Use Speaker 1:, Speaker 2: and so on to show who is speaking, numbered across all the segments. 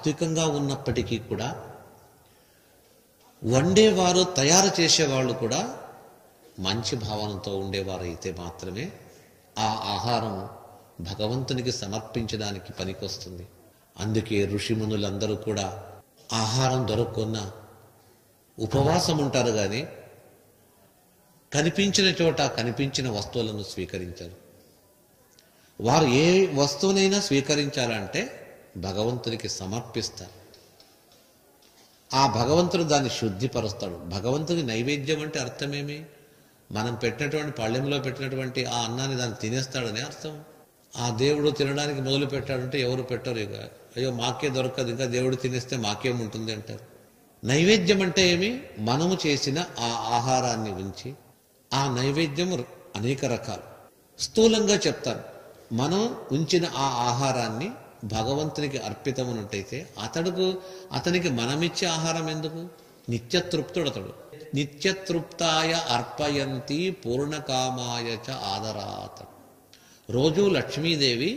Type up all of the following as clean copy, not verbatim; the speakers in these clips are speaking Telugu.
Speaker 1: సాత్వికంగా ఉన్నప్పటికీ కూడా వండేవారు, తయారు చేసేవాళ్ళు కూడా మంచి భావనతో ఉండేవారు అయితే మాత్రమే ఆ ఆహారం భగవంతునికి సమర్పించడానికి పనికొస్తుంది. అందుకే ఋషిమునులందరూ కూడా ఆహారం దొరకకున్న ఉపవాసం ఉంటారు, కానీ కనిపించిన చోట కనిపించిన వస్తువులను స్వీకరించారు. వారు ఏ వస్తువునైనా స్వీకరించాలంటే భగవంతునికి సమర్పిస్తారు. ఆ భగవంతుడు దాన్ని శుద్ధిపరుస్తాడు. భగవంతుని నైవేద్యం అంటే అర్థమేమి? మనం పెట్టినటువంటి పళ్ళెంలో పెట్టినటువంటి ఆ అన్నాన్ని దాన్ని తినేస్తాడని అర్థం. ఆ దేవుడు తినడానికి మొదలు పెట్టాడంటే ఎవరు పెట్టరు. ఇక అయ్యో మాకే దొరకదు, ఇంకా దేవుడు తినేస్తే మాకేముంటుంది అంటారు. నైవేద్యం అంటే ఏమి? మనము చేసిన ఆ ఆహారాన్ని ఉంచి, ఆ నైవేద్యం అనేక రకాలు. స్థూలంగా చెప్తాను, మనం ఉంచిన ఆ ఆహారాన్ని భగవంతునికి అర్పితమునట్టయితే అతనికి మనమిచ్చే ఆహారం ఎందుకు? నిత్యతృప్తుడు అతడు. నిత్యతృప్తాయ అర్పయంతి పూర్ణకామాయ చ ఆదరాత్. రోజు లక్ష్మీదేవి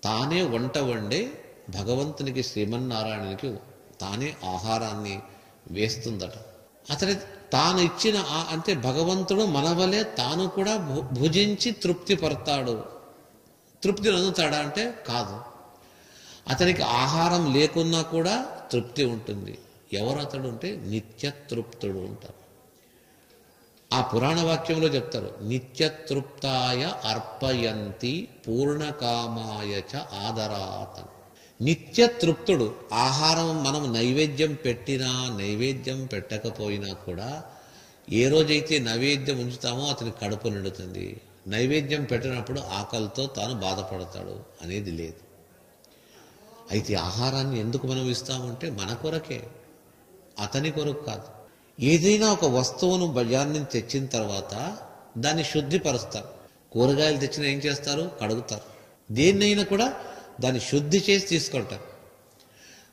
Speaker 1: తానే వంట వండే భగవంతునికి, శ్రీమన్నారాయణునికి తానే ఆహారాన్ని వేస్తుందట. తాను ఇచ్చిన అంటే భగవంతుడు మన వలె తాను కూడా భుజించి తృప్తి పడతాడు. తృప్తి అందుతాడా అంటే కాదు. అతనికి ఆహారం లేకున్నా కూడా తృప్తి ఉంటుంది. ఎవరు అతడు అంటే నిత్యతృప్తుడు ఉంటారు. ఆ పురాణ వాక్యంలో చెప్తారు, నిత్యతృప్తాయ అర్పయంతి పూర్ణకామాయ చ ఆదరాత్. నిత్యతృప్తుడు. ఆహారం మనం నైవేద్యం పెట్టినా నైవేద్యం పెట్టకపోయినా కూడా ఏ రోజైతే నైవేద్యం ఉంచుతామో అతని కడుపు నిండుతుంది. నైవేద్యం పెట్టినప్పుడు ఆకలితో తాను బాధపడతాడు అనేది లేదు. అయితే ఆహారాన్ని ఎందుకు మనం ఇస్తామంటే మన కొరకే, అతని కొరకు కాదు. ఏదైనా ఒక వస్తువును బజార్ నుంచి తెచ్చిన తర్వాత దాన్ని శుద్ధిపరుస్తారు. కూరగాయలు తెచ్చిన ఏం చేస్తారు? కడుగుతారు. దేన్నైనా కూడా దాన్ని శుద్ధి చేసి తీసుకుంటారు.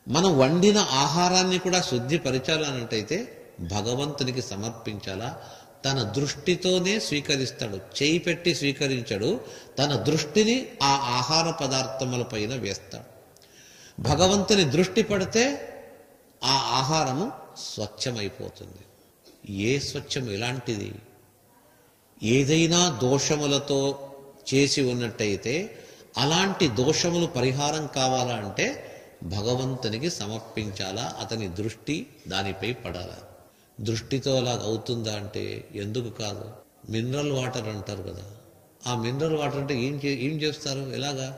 Speaker 1: మనం వండిన ఆహారాన్ని కూడా శుద్ధిపరచాలన్నట్టయితే భగవంతునికి సమర్పించాలా. తన దృష్టితోనే స్వీకరిస్తాడు. చేయి పెట్టి స్వీకరించాడు. తన దృష్టిని ఆ ఆహార పదార్థముల పైన వేస్తాడు. భగవంతుని దృష్టి పడితే ఆ ఆహారము స్వచ్ఛమైపోతుంది. ఏ స్వచ్ఛం ఎలాంటిది? ఏదైనా దోషములతో చేసి ఉన్నట్టయితే అలాంటి దోషములు పరిహారం కావాలంటే భగవంతునికి సమర్పించాలా. అతని దృష్టి దానిపై పడాలా. దృష్టితో అలా అవుతుందా అంటే ఎందుకు కాదు. మినరల్ వాటర్ అంటారు కదా, ఆ మినరల్ వాటర్ అంటే ఏం చేస్తారు? ఎలాగా?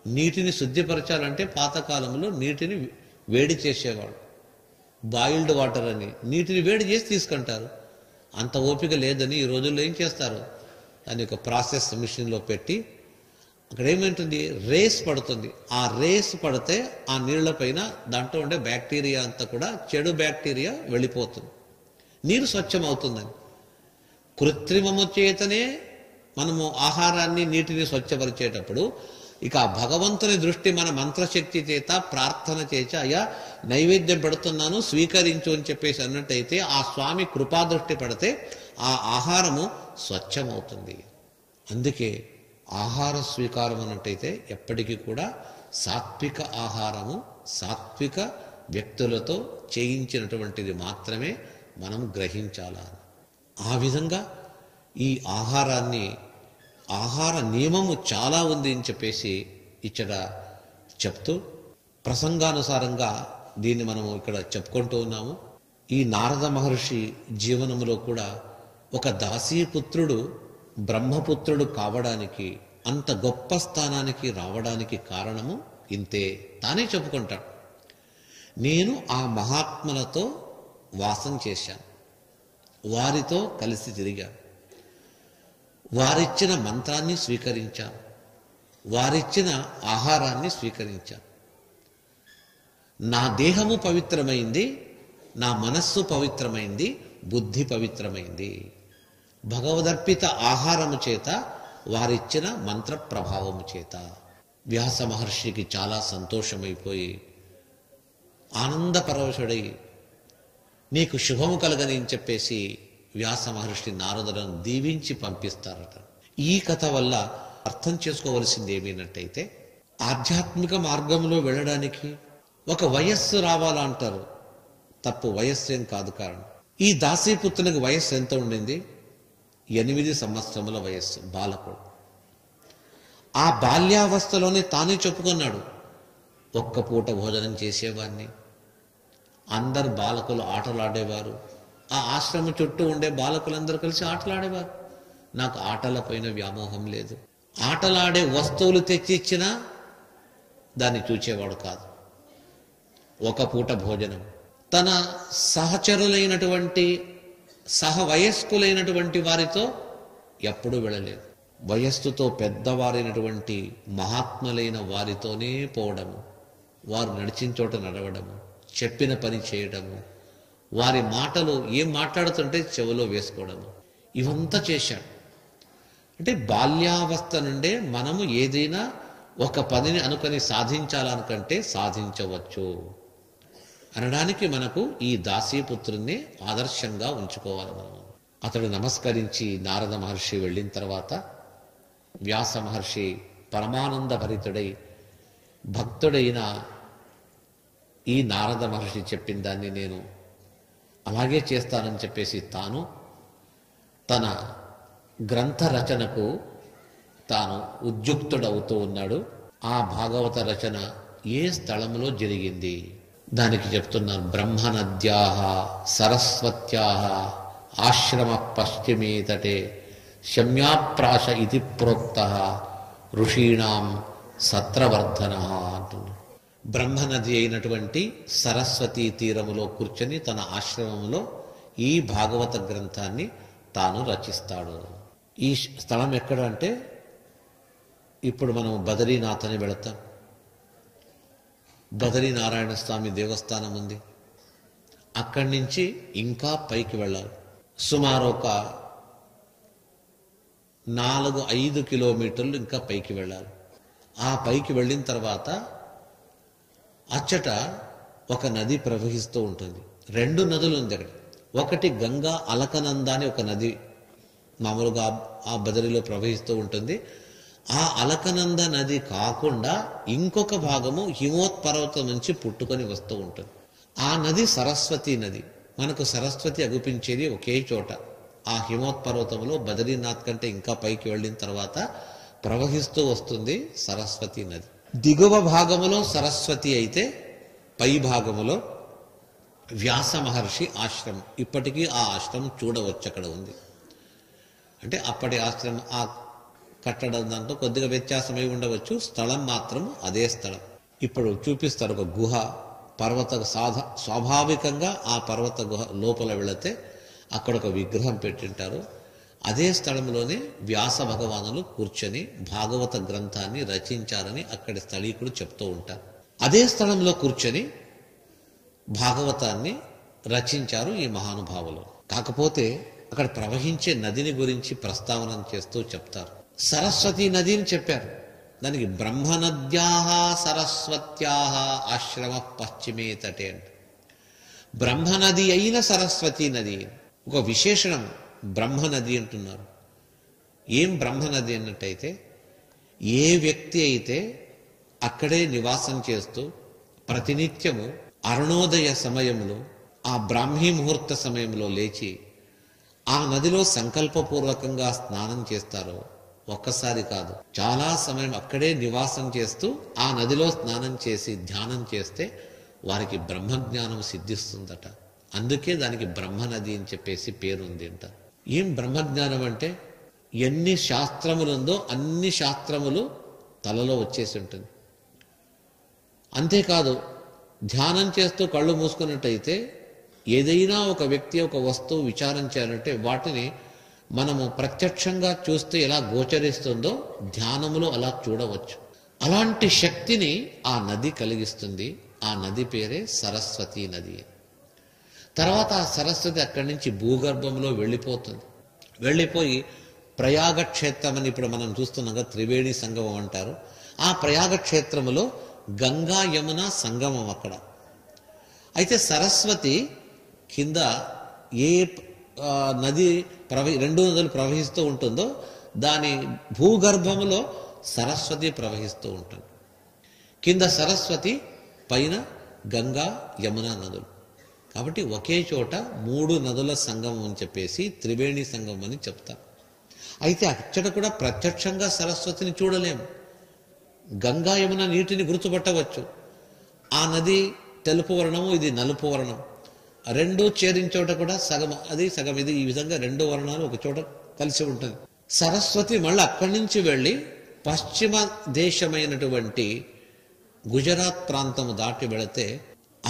Speaker 1: నీటిని శుద్ధిపరచాలంటే పాతకాలంలో నీటిని వేడి చేసేవాడు. బాయిల్డ్ వాటర్ అని నీటిని వేడి చేసి తీసుకుంటారు. అంత ఓపిక లేదని ఈ రోజుల్లో ఏం చేస్తారు? దాని యొక్క ప్రాసెస్ మిషన్లో పెట్టి అక్కడ ఏమేంటుంది? రేస్ పడుతుంది. ఆ రేస్ పడితే ఆ నీళ్ల పైన దాంట్లో ఉండే బ్యాక్టీరియా అంతా కూడా, చెడు బ్యాక్టీరియా వెళ్ళిపోతుంది. నీరు స్వచ్ఛమవుతుందని. కృత్రిమము చేతనే మనము ఆహారాన్ని, నీటిని స్వచ్ఛపరిచేటప్పుడు ఇక భగవంతుని దృష్టి మన మంత్రశక్తి చేత, ప్రార్థన చేత అయ్యా నైవేద్యం పెడుతున్నాను స్వీకరించు అని చెప్పేసి అన్నట్టయితే ఆ స్వామి కృపాదృష్టి పడితే ఆ ఆహారము స్వచ్ఛమవుతుంది. అందుకే ఆహార స్వీకారం అన్నట్టయితే ఎప్పటికీ కూడా సాత్విక ఆహారము, సాత్విక వ్యక్తులతో చేయించినటువంటిది మాత్రమే మనం గ్రహించాల. ఆ విధంగా ఈ ఆహార నియమము చాలా ఉంది అని చెప్పేసి ఇక్కడ చెప్తూ ప్రసంగానుసారంగా దీన్ని మనము ఇక్కడ చెప్పుకుంటూ ఉన్నాము. ఈ నారద మహర్షి జీవనంలో కూడా ఒక దాసీపుత్రుడు బ్రహ్మపుత్రుడు కావడానికి, అంత గొప్ప స్థానానికి రావడానికి కారణము ఇంతే. తానే చెప్పుకుంటాడు, నేను ఆ మహాత్ములతో వాసం చేశాను, వారితో కలిసి తిరిగాను, వారిచ్చిన మంత్రాన్ని స్వీకరించాను, వారిచ్చిన ఆహారాన్ని స్వీకరించాను. నా దేహము పవిత్రమైంది, నా మనస్సు పవిత్రమైంది, బుద్ధి పవిత్రమైంది. భగవదర్పిత ఆహారము చేత, వారిచ్చిన మంత్ర ప్రభావము చేత. వ్యాస మహర్షికి చాలా సంతోషమైపోయి ఆనందపరవశుడై నీకు శుభము కలగని అని చెప్పేసి వ్యాస మహర్షి నారదులను దీవించి పంపిస్తారట. ఈ కథ వల్ల అర్థం చేసుకోవలసింది ఏమిటంటే, ఆధ్యాత్మిక మార్గంలో వెళ్ళడానికి ఒక వయస్సు రావాలంటారు, తప్పు. వయస్సు ఏం కాదు కారణం. ఈ దాసీపుత్రునికి వయస్సు ఎంత ఉండింది? 8 సంవత్సరముల వయస్సు, బాలకుడు. ఆ బాల్యావస్థలోనే తానే చెప్పుకున్నాడు, ఒక్క పూట భోజనం చేసేవాడిని, అందరు బాలకులు ఆటలాడేవారు, ఆ ఆశ్రమం చుట్టూ ఉండే బాలకులందరూ కలిసి ఆటలాడేవారు, నాకు ఆటలపైన వ్యామోహం లేదు. ఆటలాడే వస్తువులు తెచ్చి ఇచ్చినా దాన్ని చూచేవాడు కాదు. ఒక పూట భోజనం తన సహచరులైనటువంటి సహవయస్కులైనటువంటి వారితో ఎప్పుడూ వెళ్ళలేదు. వయస్సుతో పెద్దవారైనటువంటి మహాత్ములైన వారితోనే పోవడము, వారు నడిచిన చోట నడవడము, చెప్పిన పని చేయడము, వారి మాటలు ఏం మాట్లాడుతుంటే చెవిలో వేసుకోవడము, ఇవంతా చేశాడు. అంటే బాల్యావస్థ నుండే మనము ఏదైనా ఒక పనిని అనుకొని సాధించాలనుకంటే సాధించవచ్చు అనడానికి మనకు ఈ దాసీపుత్రుణ్ణి ఆదర్శంగా ఉంచుకోవాలి మనం. అతడు నమస్కరించి నారద మహర్షి వెళ్ళిన తర్వాత వ్యాస మహర్షి పరమానంద భరితుడై భక్తుడైన ఈ నారద మహర్షి చెప్పిన దాన్ని నేను అలాగే చేస్తానని చెప్పేసి తాను తన గ్రంథ రచనకు తాను ఉద్యుక్తుడవుతూ ఉన్నాడు. ఆ భాగవత రచన ఏ స్థలంలో జరిగింది దానికి చెప్తున్నాను. బ్రహ్మనద్యాః సరస్వత్యాః ఆశ్రమ పశ్చిమే తటే శమ్యాప్రాశ ఇది ప్రోక్తః ఋషీణాం సత్రవర్ధనః అంటున్నాడు. బ్రహ్మనది అయినటువంటి సరస్వతీ తీరములో కూర్చొని తన ఆశ్రమంలో ఈ భాగవత గ్రంథాన్ని తాను రచిస్తాడు. ఈ స్థలం ఎక్కడ అంటే ఇప్పుడు మనం బదరీనాథ్ అని వెళతాం. బదరీనారాయణ స్వామి దేవస్థానం ఉంది. అక్కడి నుంచి ఇంకా పైకి వెళ్ళాలి. సుమారు ఒక 4-5 కిలోమీటర్లు ఇంకా పైకి వెళ్ళాలి. ఆ పైకి వెళ్ళిన తర్వాత అచ్చట ఒక నది ప్రవహిస్తూ ఉంటుంది. 2 నదులు ఉంది అక్కడ. ఒకటి గంగా అలకనంద అని ఒక నది మామూలుగా ఆ బదరిలో ప్రవహిస్తూ ఉంటుంది. ఆ అలకనంద నది కాకుండా ఇంకొక భాగము హిమోత్పర్వతం నుంచి పుట్టుకొని వస్తూ ఉంటుంది. ఆ నది సరస్వతి నది. మనకు సరస్వతి అగుపించేది ఒకే చోట, ఆ హిమోత్పర్వతంలో. బదరీనాథ్ కంటే ఇంకా పైకి వెళ్ళిన తర్వాత ప్రవహిస్తూ వస్తుంది సరస్వతి నది. దిగువ భాగములో సరస్వతి అయితే పై భాగములో వ్యాస మహర్షి ఆశ్రమం. ఇప్పటికీ ఆ ఆశ్రమం చూడవచ్చు, అక్కడ ఉంది. అంటే అప్పటి ఆశ్రమం ఆ కట్టడం దాంట్లో కొద్దిగా వ్యత్యాసమై ఉండవచ్చు, స్థలం మాత్రం అదే స్థలం. ఇప్పుడు చూపిస్తారు ఒక గుహ, పర్వత స్వాభావికంగా ఆ పర్వత గుహ లోపల వెళితే అక్కడ ఒక విగ్రహం పెట్టింటారు. అదే స్థలంలోనే వ్యాస భగవానులు కూర్చొని భాగవత గ్రంథాన్ని రచించారని అక్కడి స్థళీకులు చెప్తూ ఉంటారు. అదే స్థలంలో కూర్చొని భాగవతాన్ని రచించారు ఈ మహానుభావులు. కాకపోతే అక్కడ ప్రవహించే నదిని గురించి ప్రస్తావన చేస్తూ చెప్తారు. సరస్వతి నది అని చెప్పారు. దానికి బ్రహ్మనద్యాః సరస్వత్యాః ఆశ్రమ పశ్చిమే తటే అంటే బ్రహ్మనది అయిన సరస్వతి నది ఒక విశేషణం. బ్రహ్మనది అంటున్నారు. ఏం బ్రహ్మనది అన్నట్టయితే ఏ వ్యక్తి అయితే అక్కడే నివాసం చేస్తూ ప్రతినిత్యము అరుణోదయ సమయంలో ఆ బ్రాహ్మీ ముహూర్త సమయంలో లేచి ఆ నదిలో సంకల్పపూర్వకంగా స్నానం చేస్తారో, ఒక్కసారి కాదు చాలా సమయం అక్కడే నివాసం చేస్తూ ఆ నదిలో స్నానం చేసి ధ్యానం చేస్తే వారికి బ్రహ్మజ్ఞానం సిద్ధిస్తుందట. అందుకే దానికి బ్రహ్మనది అని చెప్పేసి పేరుంది అంట. ఏం బ్రహ్మజ్ఞానం అంటే ఎన్ని శాస్త్రములుందో అన్ని శాస్త్రములు తలలో వచ్చేసి ఉంటుంది. అంతేకాదు ధ్యానం చేస్తూ కళ్ళు మూసుకున్నట్టయితే ఏదైనా ఒక వ్యక్తి ఒక వస్తువు విచారం చేయాలంటే వాటిని మనము ప్రత్యక్షంగా చూస్తే ఎలా గోచరిస్తుందో ధ్యానములో అలా చూడవచ్చు. అలాంటి శక్తిని ఆ నది కలిగిస్తుంది. ఆ నది పేరే సరస్వతి నది. తర్వాత ఆ సరస్వతి అక్కడి నుంచి భూగర్భంలో వెళ్ళిపోతుంది. వెళ్ళిపోయి ప్రయాగ క్షేత్రం అని ఇప్పుడు మనం చూస్తున్నాం, త్రివేణి సంగమం అంటారు. ఆ ప్రయాగ క్షేత్రములో గంగా యమున సంగమం అక్కడ. అయితే సరస్వతి కింద ఏ నది 2 నదులు ప్రవహిస్తూ ఉంటుందో దాని భూగర్భములో సరస్వతి ప్రవహిస్తూ ఉంటుంది. కింద సరస్వతి, పైన గంగా యమున నదులు. కాబట్టి ఒకే చోట 3 నదుల సంగమం అని చెప్పేసి త్రివేణి సంగమం అని చెప్తారు. అయితే అచ్చట కూడా ప్రత్యక్షంగా సరస్వతిని చూడలేము. గంగా యమున నీటిని గుర్తుపట్టవచ్చు. ఆ నది తెలుపు వర్ణము, ఇది నలుపు వర్ణం. రెండూ చేరిన చోట కూడా సగం అది సగం ఇది, ఈ విధంగా 2 వర్ణాలు ఒక చోట కలిసి ఉంటుంది. సరస్వతి మళ్ళీ అక్కడి నుంచి వెళ్ళి పశ్చిమ దేశమైనటువంటి గుజరాత్ ప్రాంతము దాటి వెళితే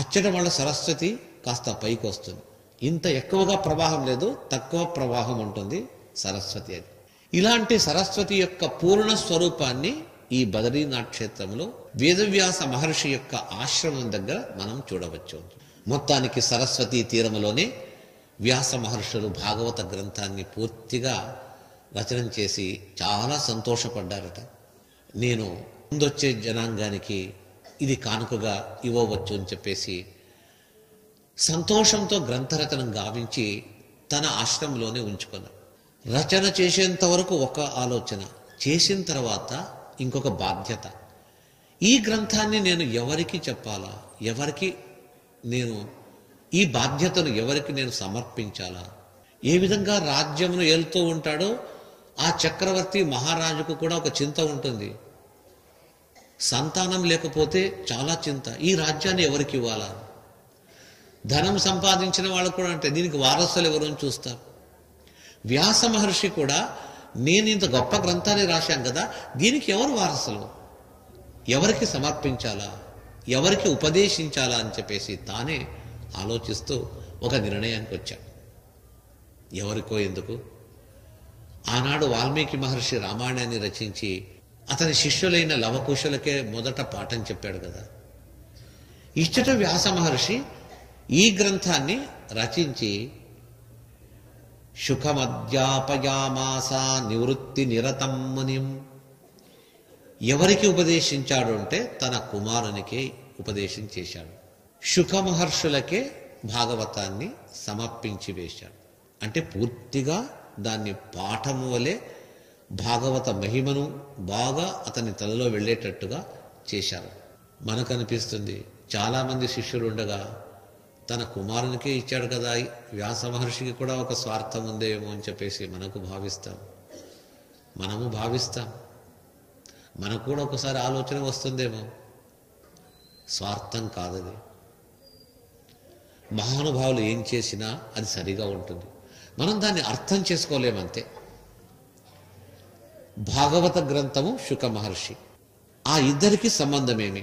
Speaker 1: అచ్చట మళ్ళీ సరస్వతి కాస్త పైకి వస్తుంది. ఇంత ఎక్కువగా ప్రవాహం లేదు, తక్కువ ప్రవాహం ఉంటుంది సరస్వతి అది. ఇలాంటి సరస్వతి యొక్క పూర్ణ స్వరూపాన్ని ఈ బదరీనాథ్ క్షేత్రంలో వేదవ్యాస మహర్షి యొక్క ఆశ్రమం దగ్గర మనం చూడవచ్చు. మొత్తానికి సరస్వతీ తీరములోనే వ్యాస మహర్షులు భాగవత గ్రంథాన్ని పూర్తిగా రచన చేసి చాలా సంతోషపడ్డారట. నేను ముందొచ్చే జనాంగానికి ఇది కానుకగా ఇవ్వవచ్చు అని చెప్పేసి సంతోషంతో గ్రంథరచన గావించి తన ఆశ్రమంలోనే ఉంచుకున్నారు. రచన చేసేంత వరకు ఒక ఆలోచన, చేసిన తర్వాత ఇంకొక బాధ్యత. ఈ గ్రంథాన్ని నేను ఎవరికి చెప్పాలా, ఎవరికి నేను ఈ బాధ్యతను ఎవరికి నేను సమర్పించాలా? ఏ విధంగా రాజ్యమును ఏలుతూ ఉంటాడో ఆ చక్రవర్తి మహారాజుకు కూడా ఒక చింత ఉంటుంది. సంతానం లేకపోతే చాలా చింత, ఈ రాజ్యాన్ని ఎవరికి ఇవ్వాలా? ధనం సంపాదించిన వాళ్ళు కూడా అంటే దీనికి వారసులు ఎవరు అని చూస్తారు. వ్యాస మహర్షి కూడా నేను ఇంత గొప్ప గ్రంథాన్ని రాశాను కదా, దీనికి ఎవరు వారసులు, ఎవరికి సమర్పించాలా, ఎవరికి ఉపదేశించాలా అని చెప్పేసి తానే ఆలోచిస్తూ ఒక నిర్ణయానికి వచ్చాడు. ఎవరికో ఎందుకు? ఆనాడు వాల్మీకి మహర్షి రామాయణాన్ని రచించి అతని శిష్యులైన లవకుశులకే మొదట పాఠం చెప్పాడు కదా. ఇచ్చట వ్యాస మహర్షి ఈ గ్రంథాన్ని రచించి శుకమధ్యాపయామాస నివృత్తి నిరతం మునిం. ఎవరికి ఉపదేశించాడు అంటే తన కుమారునికే ఉపదేశం చేశాడు. శుక మహర్షులకే భాగవతాన్ని సమర్పించి వేశాడు. అంటే పూర్తిగా దాన్ని పాఠము వలె భాగవత మహిమను బాగా అతని తలలో వెళ్ళేటట్టుగా చేశారు. మనకు అనిపిస్తుంది చాలామంది శిష్యులు ఉండగా తన కుమారునికే ఇచ్చాడు కదా, వ్యాస మహర్షికి కూడా ఒక స్వార్థం ఉందేమో అని చెప్పేసి మనము భావిస్తాం. మనకు కూడా ఒకసారి ఆలోచన వస్తుందేమో. స్వార్థం కాదది. మహానుభావులు ఏం చేసినా అది సరిగా ఉంటుంది. మనం దాన్ని అర్థం చేసుకోలేమంతే. భాగవత గ్రంథము శుక మహర్షి, ఆ ఇద్దరికి సంబంధం ఏమి?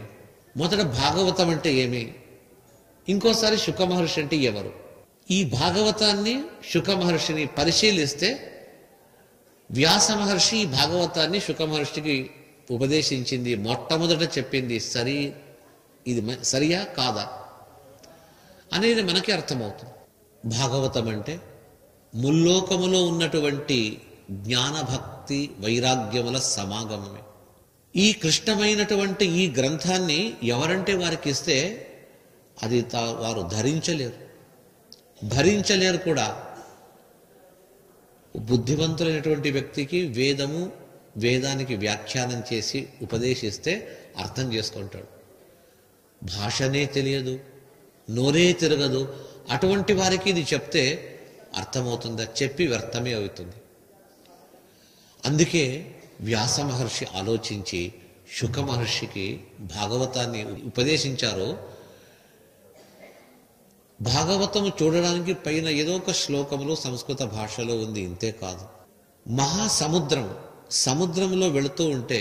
Speaker 1: మొదట భాగవతం అంటే ఏమి, ఇంకోసారి శుక మహర్షి అంటే ఎవరు? ఈ భాగవతాన్ని శుక మహర్షిని పరిశీలిస్తే వ్యాస మహర్షి ఈ భాగవతాన్ని శుక మహర్షికి ఉపదేశించింది, మొట్టమొదట చెప్పింది ఇది సరియా కాదా అనేది మనకి అర్థమవుతుంది. భాగవతం అంటే ముల్లోకములో ఉన్నటువంటి జ్ఞానభక్తి వైరాగ్యముల సమాగమమే. ఈ కృష్ణమైనటువంటి ఈ గ్రంథాన్ని ఎవరంటే వారికి ఇస్తే అది వారు భరించలేరు కూడా. బుద్ధివంతులైనటువంటి వ్యక్తికి వేదానికి వ్యాఖ్యానం చేసి ఉపదేశిస్తే అర్థం చేసుకుంటాడు. భాషనే తెలియదు, నోరే తిరగదు, అటువంటి వారికి ఇది చెప్తే అర్థమవుతుందా? చెప్పి వ్యర్థమే అవుతుంది. అందుకే వ్యాస మహర్షి ఆలోచించి శుక మహర్షికి భాగవతాన్ని ఉపదేశించారు. భాగవతము చూడడానికి పైన ఏదో ఒక శ్లోకములో సంస్కృత భాషలో ఉంది, ఇంతే కాదు. సముద్రంలో వెళుతూ ఉంటే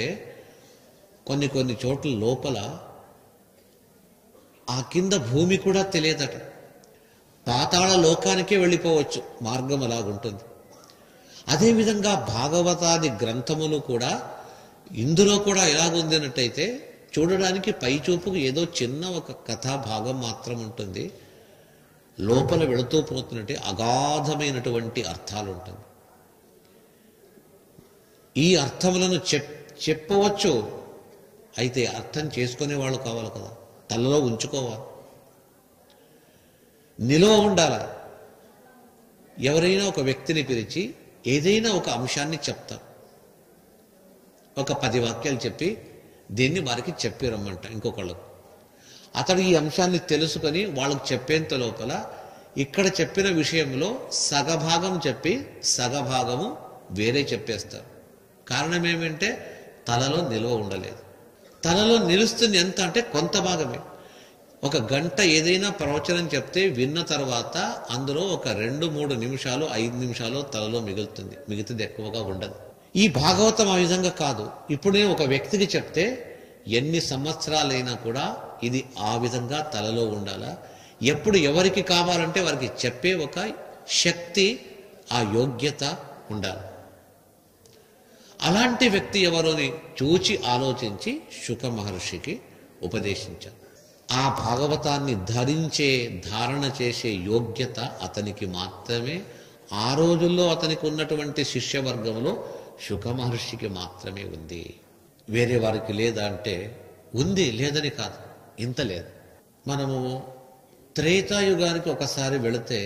Speaker 1: కొన్ని చోట్ల లోపల ఆ కింద భూమి కూడా తెలియదట. పాతాళ లోకానికే వెళ్ళిపోవచ్చు, మార్గం అలాగుంటుంది. అదేవిధంగా భాగవతాది గ్రంథములు కూడా ఇందులో కూడా ఎలాగుంది అన్నట్టయితే చూడడానికి పైచూపుకు ఏదో చిన్న ఒక కథా భాగం మాత్రం ఉంటుంది, లోపల వెళుతూ పోతున్నట్టే అగాధమైనటువంటి అర్థాలు ఉంటుంది. ఈ అర్థములను చెప్పవచ్చు, అయితే అర్థం చేసుకునే వాళ్ళు కావాలి కదా, తలలో ఉంచుకోవాలి, నిలువ ఉండాలి. ఎవరైనా ఒక వ్యక్తిని పిలిచి ఏదైనా ఒక అంశాన్ని చెప్తారు, ఒక 10 వాక్యాలు చెప్పి దీన్ని వారికి చెప్పి రమ్మంట ఇంకొకళ్ళకు. అతడు ఈ అంశాన్ని తెలుసుకొని వాళ్ళకు చెప్పేంత లోపల ఇక్కడ చెప్పిన విషయంలో సగభాగం చెప్పి సగభాగము వేరే చెప్పేస్తారు. కారణం ఏమంటే తలలో నిల్వ ఉండలేదు. తలలో నిలుస్తుంది ఎంత అంటే కొంత భాగమే. ఒక గంట ఏదైనా ప్రవచనం చెప్తే విన్న తర్వాత అందులో ఒక 2-3 నిమిషాలు 5 నిమిషాలు తలలో మిగులుతుంది, మిగతాది ఎక్కువగా ఉండదు. ఈ భాగవతం ఆ విధంగా కాదు. ఇప్పుడు నేను ఒక వ్యక్తికి చెప్తే ఎన్ని సంవత్సరాలైనా కూడా ఇది ఆ విధంగా తలలో ఉండాలా. ఎప్పుడు ఎవరికి కావాలంటే వారికి చెప్పే ఒక శక్తి, ఆ యోగ్యత ఉండాలి. అలాంటి వ్యక్తి ఎవరోని చూచి ఆలోచించి శుక మహర్షికి ఉపదేశించారు. ఆ భాగవతాన్ని ధారణ చేసే యోగ్యత అతనికి మాత్రమే, ఆ రోజుల్లో అతనికి ఉన్నటువంటి శిష్యవర్గంలో శుక మహర్షికి మాత్రమే ఉంది. వేరే వారికి లేదా అంటే ఉంది, లేదని కాదు, ఇంత లేదు. మనము త్రేతాయుగానికి ఒకసారి వెళితే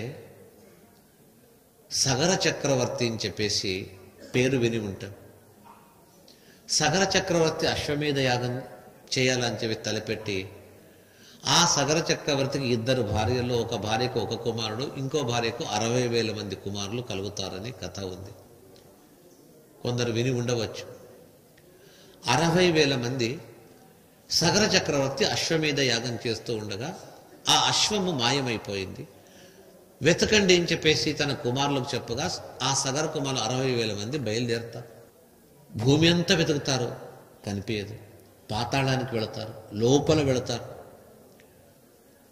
Speaker 1: సగర చక్రవర్తి అని చెప్పేసి పేరు విని ఉంటాం. సగర చక్రవర్తి అశ్వమేధ యాగం చేయాలని చెప్పి తలపెట్టి ఆ సగర చక్రవర్తికి 2 భార్యల్లో ఒక భార్యకు 1 కుమారుడు, ఇంకో భార్యకు 60,000 మంది కుమారులు కలుగుతారని కథ ఉంది. కొందరు విని ఉండవచ్చు. 60,000 మంది సగర చక్రవర్తి అశ్వమేధ యాగం చేస్తూ ఉండగా ఆ అశ్వము మాయమైపోయింది. వెతకండి అని చెప్పేసి తన కుమారులకు చెప్పగా ఆ సగర కుమారులు 60,000 మంది బయలుదేరుతారు. భూమి అంతా వెతుకుతారు, కనిపించదు. పాతాళానికి వెళతారు, లోపల వెళతారు.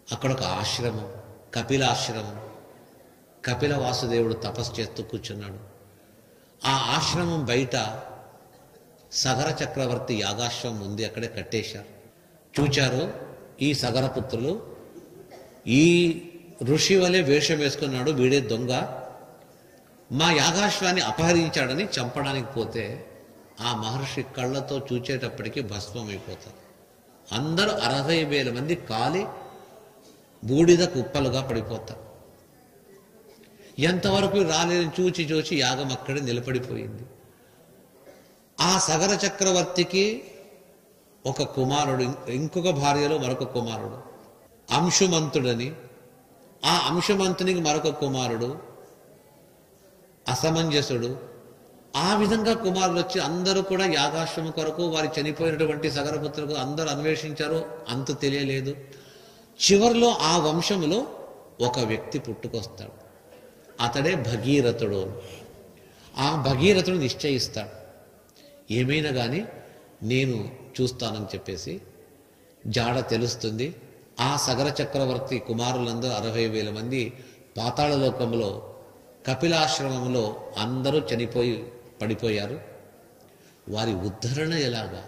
Speaker 1: అక్కడ ఒక ఆశ్రమం, కపిలాశ్రమం. కపిల వాసుదేవుడు తపస్సు చేస్తూ కూర్చున్నాడు. ఆ ఆశ్రమం బయట సగర చక్రవర్తి యాగాశ్వం ఉంది, అక్కడే కట్టేశారు. చూచారు ఈ సగరపుత్రులు, ఈ ఋషి వలె వేషం వేసుకున్నాడు, వీడే దొంగ, మా యాగాశ్వాన్ని అపహరించాడని చంపడానికి పోతే ఆ మహర్షి కళ్ళతో చూచేటప్పటికీ భస్మమైపోతారు. అందరూ 60,000 మంది కాలి బూడిద కుప్పలుగా పడిపోతారు. ఎంతవరకు రాలేని చూచి యాగం అక్కడే నిలబడిపోయింది. ఆ సగర చక్రవర్తికి ఒక కుమారుడు, ఇంకొక భార్యలో మరొక కుమారుడు అంశుమంతుడని, ఆ అంశుమంతునికి మరొక కుమారుడు అసమంజసుడు. ఆ విధంగా కుమారులు వచ్చి అందరూ కూడా యాగాశ్రమం కొరకు వారి చనిపోయినటువంటి సగరపుత్రులకు అందరూ అన్వేషించారు, అంతు తెలియలేదు. చివరిలో ఆ వంశంలో ఒక వ్యక్తి పుట్టుకొస్తాడు. అతడే భగీరథుడు. ఆ భగీరథుడు నిశ్చయిస్తాడు, ఏమైనా కానీ నేను చూస్తానని చెప్పేసి. జాడ తెలుస్తుంది. ఆ సగర చక్రవర్తి కుమారులందరూ 60,000 మంది పాతాళలోకంలో కపిలాశ్రమంలో అందరూ పడిపోయారు. వారి ఉద్ధరణ ఎలాగా?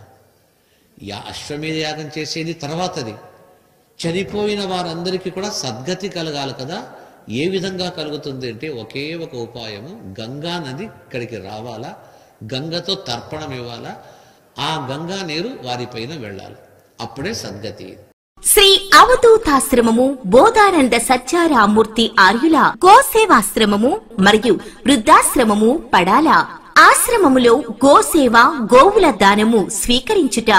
Speaker 1: అశ్వమేధ యాగం చేసేది తర్వాతది. చనిపోయిన వారందరికీ కూడా సద్గతి కలగాలి కదా. ఏ విధంగా కలుగుతుంది అంటే ఒకే ఒక ఉపాయము, గంగా నది ఇక్కడికి రావాలా, గంగతో తర్పణం ఇవ్వాలా, ఆ గంగా నీరు వారిపైన వెళ్ళాలి, అప్పుడే సద్గతి.
Speaker 2: శ్రీ అవధూతాశ్రమము బోధానంద సత్యారామూర్తి ఆర్యుల గోసేవాశ్రమము మరియు వృద్ధాశ్రమము పడాల. ఆశ్రమములో గోసేవ, గోవుల దానము స్వీకరించుట,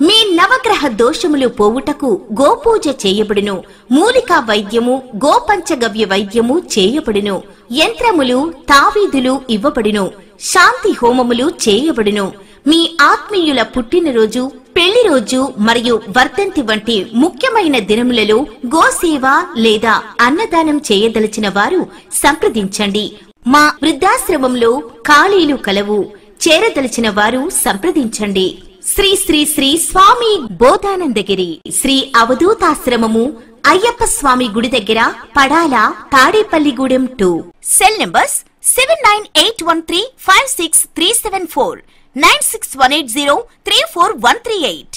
Speaker 2: మీ నవగ్రహ దోషములు పోవుటకు గోపూజ చేయబడును. మూలికా వైద్యము, గోపంచగవ్య వైద్యము చేయబడును. యంత్రములు, తావీదులు ఇవ్వబడును. శాంతి హోమములు చేయబడును. మీ ఆత్మీయుల పుట్టినరోజు, పెళ్లి రోజు మరియు వర్ధంతి వంటి ముఖ్యమైన దినములలో గోసేవ లేదా అన్నదానం చేయదలిచిన వారు సంప్రదించండి. మా వృద్ధాశ్రమంలో ఖాళీలు కలవు. చేరదలిచిన వారు సంప్రదించండి. శ్రీ శ్రీ శ్రీ స్వామి బోధానందగిరి శ్రీ అవధూతాశ్రమము, అయ్యప్ప స్వామి గుడి దగ్గర, పడాల, తాడేపల్లిగూడెం 2. Cell numbers 7981356374, 96180341138.